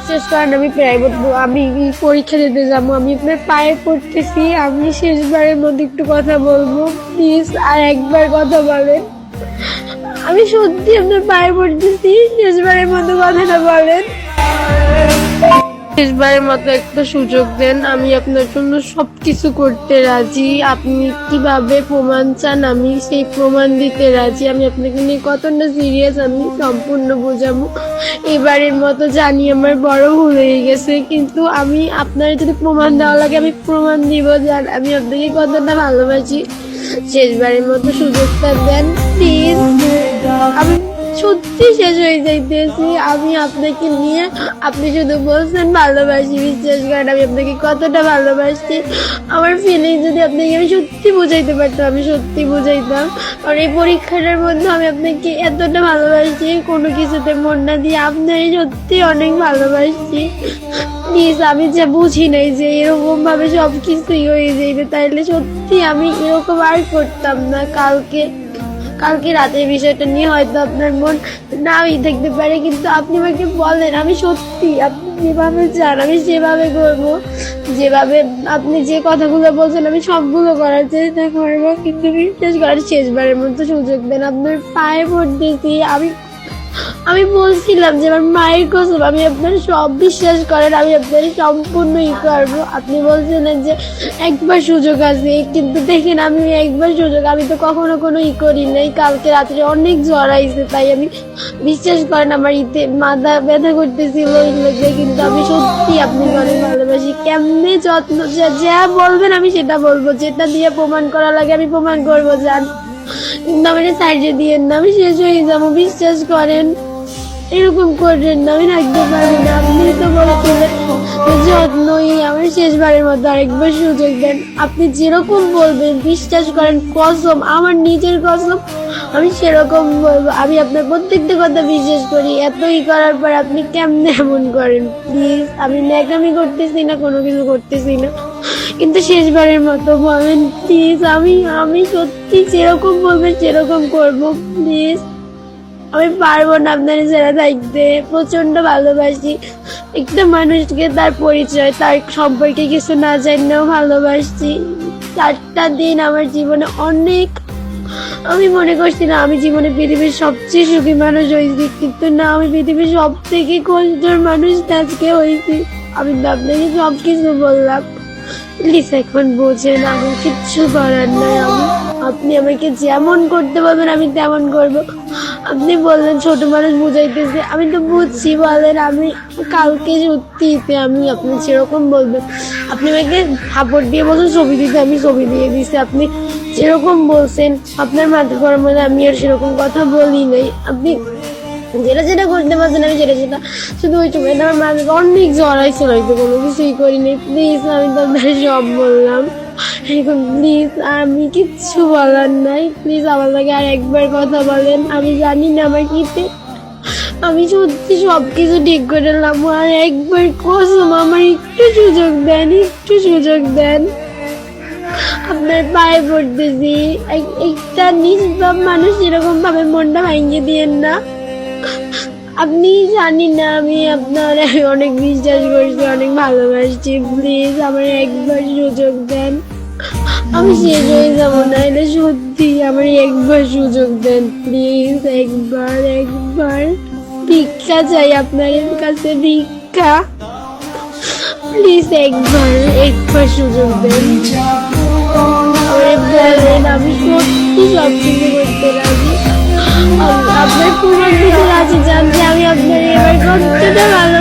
বিশ্বাস করেন আমি প্রাইভেট আমি পরীক্ষা দিতে যাবো, আমি আপনার পায়ে পড়তেছি, আমি শেষবারের মধ্যে একটু কথা বলবো প্লিজ, আর একবার কথা বলেন। আমি সত্যি আপনার পায়ে পড়তেছি, শেষবারের মতো কথাটা বলেন, শেষবারের মতো একটা সুযোগ দেন। আমি আপনার জন্য সবকিছু করতে রাজি। আপনি কিভাবে প্রমাণ চান আমি সেই প্রমাণ দিতে রাজি। আমি আপনাকে নিয়ে কতটা সিরিয়াস আমি সম্পূর্ণ বোঝাবো। এবারের মতো জানি আমার বড় ভুল হয়ে গেছে, কিন্তু আমি আপনার যদি প্রমাণ দেওয়া লাগে আমি প্রমাণ দিব জান আমি আপনাকে কতটা ভালোবাসি। শেষবারের মতো সুযোগটা দেন প্লিজ। আমি সত্যি শেষ হয়ে যাইতেছি আমি আপনাকে নিয়ে। আপনি শুধু বলছেন ভালোবাসি, বিশ্বাস করেন আমি আপনাকে কতটা ভালোবাসি। আমার ফিলিং যদি আপনাকে আমি সত্যি বুঝাইতে পারতাম আমি সত্যি বুঝাইতাম। কারণ এই পরীক্ষাটার মধ্যে আমি আপনাকে এতটা ভালোবাসি, কোনো কিছুতে মন না দিয়ে আপনারই সত্যি অনেক ভালোবাসি। প্লিজ আমি যা বুঝি নাই যে এরকম ভাবে সব কিছুই হয়ে যাইবে, তাইলে সত্যি আমি এরকম আর করতাম না। কালকে রাতের বিষয়টা নিয়ে হয়তো আপনার মন নাও দেখতে পারে, কিন্তু আপনি আমাকে বলেন, আমি সত্যি আপনি যেভাবে চান আমি সেভাবে করবো। যেভাবে আপনি যে কথাগুলো বলছেন আমি সবগুলো করার চেষ্টা করবো, কিন্তু বিশ্বাস করার শেষবারের মতো সুযোগ দেন। আপনার পায়ে পড়তেছি। আমি বলছিলাম যে আমার মায়ের কসম আমি আপনার সব বিশ্বাস করেন আমি আপনার সম্পূর্ণই করবো। আপনি বলছিলেন যে একবার সুযোগ আছে, কিন্তু দেখেন আমি একবার সুযোগ আমি তো কখনো কোনো করি নাই। কালকে রাত্রে অনেক জ্বর আইছে, তাই আমি বিশ্বাস করেন আমার মাথা ব্যথা করতেছিল ওই লোকে, কিন্তু আমি সত্যি আপনাকে অনেক ভালোবাসি। কেমনে যত্ন যা বলবেন আমি সেটা বলবো, যেটা দিয়ে প্রমাণ করা লাগে আমি প্রমাণ করবো জান। কিন্তু আমার সাইডে দিয়েন না, আমি শেষ হয়ে যাবো, বিশ্বাস করেন। এরকম করবেন না, আমি রাখতে পারবো না। আপনি তো বলছিলেন যত্নই আমার শেষবারের মতো আরেকবার সুযোগ দেন। আপনি যেরকম বলবেন বিশ্বাস করেন, কসম আমার নিজের কসম আমি সেরকম বলবো। আমি আপনার প্রত্যেকটা কথা বিশ্বাস করি, এতই করার পর আপনি কেমনে এমন করেন? প্লিজ, আমি ন্যাকামি করতেছি না, কোনো কিছু করতেছি না, কিন্তু শেষবারের মতো বলেন প্লিজ। আমি সত্যি যেরকম বলবেন সেরকম করবো প্লিজ। আমি পারবো না আপনার ছেড়ে থাকতে, প্রচন্ড ভালোবাসি একটা মানুষকে, তার পরিচয় তার সম্পর্কে কিছু না জানলেও ভালোবাসি। 4টা দিন আমার জীবনে অনেক, আমি মনে করছিলাম আমি জীবনে পৃথিবীর সবচেয়ে সুখী মানুষ হয়েছি, কিন্তু না, আমি পৃথিবীর সব থেকে কষ্টের মানুষ আজকে হয়েছি। আমি তো আপনাকে সবকিছু বললাম, প্লিজ এখন বোঝেন, আমার কিচ্ছু করার নাই। আপনি আমাকে যেমন করতে বলবেন আমি তেমন করবো। আপনি বললেন ছোট মানুষ বুঝাইতেছে, আমি তো বুঝছি, বলেন। আমি কালকে সত্যিতে আমি আপনি যেরকম বলবেন, আপনি আমাকে থাপড় দিয়ে বলছেন ছবি দিতে, আমি ছবি দিয়ে দিছি। আপনি যেরকম বলছেন আপনার মাথা গরম হলে আমি আর সেরকম কথা বলি নাই। আপনি যেটা করতে পারছেন আমি সেটা শুধু ওই সময় আমার মাঝে অনেক জ্বর আইছিল, হয়তো কোনো কিছুই করিনি। প্লিজ, আমি তো আপনার সব বললাম, এখন প্লিজ আমি কিচ্ছু বলার নাই। প্লিজ আমার লাগে আর একবার কথা বলেন। আমি জানি না আমার কিতে, আমি সত্যি সবকিছু ঠিক করে নিলাম, আর একবার কসম আমার একটু সুযোগ দেন, একটু সুযোগ দেন। আপনার পায়ে পড়তেছি, একটা নিষ্পাপ মানুষ এরকম ভাবে মনটা ভাঙিয়ে দিয়েন না। আপনি জানি না আমি আপনার অনেক বিশ্বাস করছি, অনেক ভালোবাসছি। প্লিজ আমার একবার সুযোগ দেন, আমি শেষ হয়ে যাবো না, এটা সত্যি। আমার একবার সুযোগ দেন প্লিজ, একবার ভিক্ষা চাই আপনার কাছে, ভিক্ষা প্লিজ, একবার সুযোগ দেন। বলেন, আমি সত্যি সব কিছু করতে রাজি, আপনার পুরো দিতে রাজি, জানতে আমি আপনার এবার কতটা ভালো